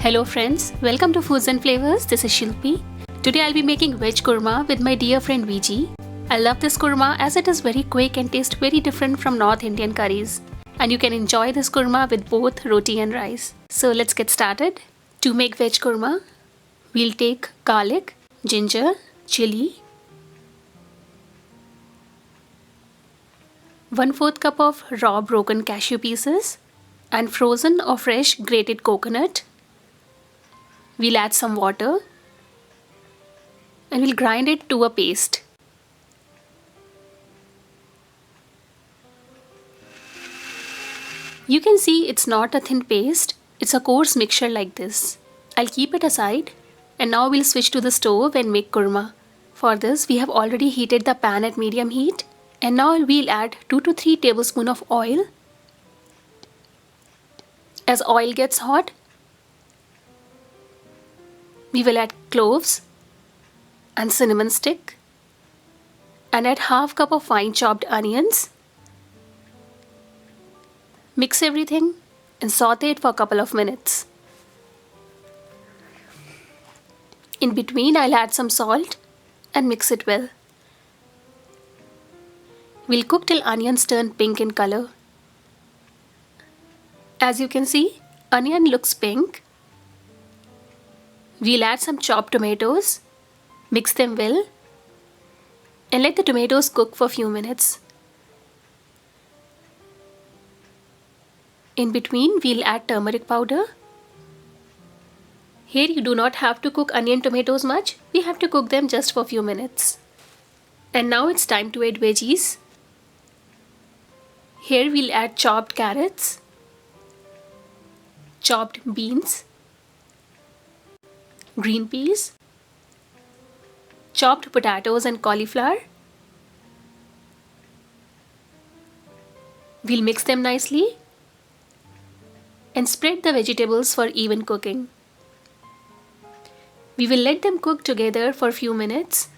Hello friends, welcome to Foods and Flavors. This is Shilpi. Today I'll be making veg korma with my dear friend Viji. I love this korma as it is very quick and tastes very different from North Indian curries. And you can enjoy this korma with both roti and rice. So let's get started. To make veg korma, we'll take garlic, ginger, chili, 1/4 cup of raw broken cashew pieces and frozen or fresh grated coconut. We'll add some water and we'll grind it to a paste. You can see it's not a thin paste, it's a coarse mixture like this. I'll keep it aside and now we'll switch to the stove and make korma. For this we have already heated the pan at medium heat and now we'll add 2 to 3 tablespoons of oil. As oil gets hot, we will add cloves and cinnamon stick and add half cup of fine chopped onions. Mix everything and saute it for a couple of minutes. In between, I'll add some salt and mix it well. We'll cook till onions turn pink in color. As you can see, onion looks pink. We'll add some chopped tomatoes, mix them well, and let the tomatoes cook for a few minutes. In between, we'll add turmeric powder. Here you do not have to cook onion tomatoes much, we have to cook them just for a few minutes. And now it's time to add veggies. Here we'll add chopped carrots, chopped beans, green peas, chopped potatoes and cauliflower. We'll mix them nicely and spread the vegetables for even cooking. We will let them cook together for a few minutes.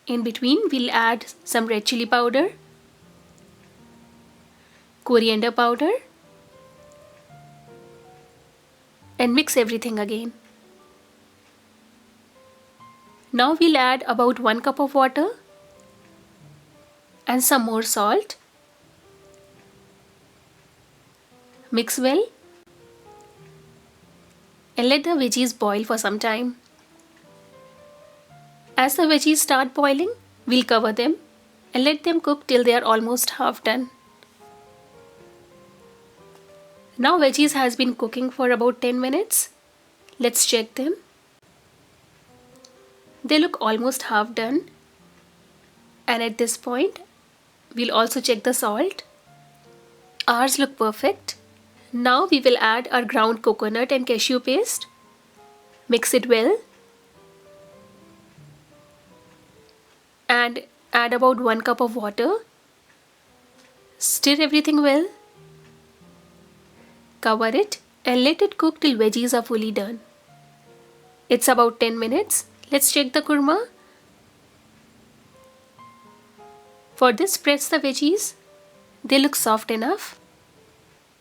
In between, we'll add some red chili powder, coriander powder, and mix everything again. Now we'll add about 1 cup of water and some more salt. Mix well and let the veggies boil for some time. As the veggies start boiling, we'll cover them and let them cook till they are almost half done. Now veggies has been cooking for about 10 minutes. Let's check them. They look almost half done. And at this point, we'll also check the salt. Ours look perfect. Now we will add our ground coconut and cashew paste. Mix it well. And add about 1 cup of water. Stir everything well. Cover it and let it cook till veggies are fully done. It's about 10 minutes. Let's check the korma. For this, press the veggies. They look soft enough.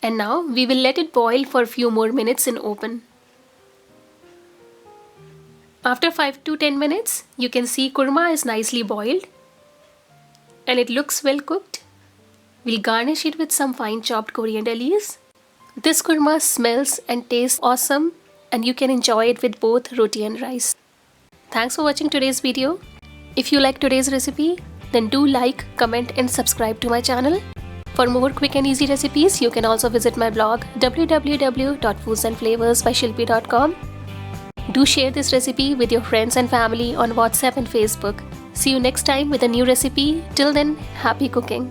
And now we will let it boil for a few more minutes in open. After 5 to 10 minutes, you can see korma is nicely boiled and it looks well cooked. We'll garnish it with some fine chopped coriander leaves. This korma smells and tastes awesome and you can enjoy it with both roti and rice. Thanks for watching today's video. If you like today's recipe, then do like, comment and subscribe to my channel. For more quick and easy recipes, you can also visit my blog www.foodsandflavorsbyshilpi.com. Do share this recipe with your friends and family on WhatsApp and Facebook. See you next time with a new recipe. Till then, happy cooking.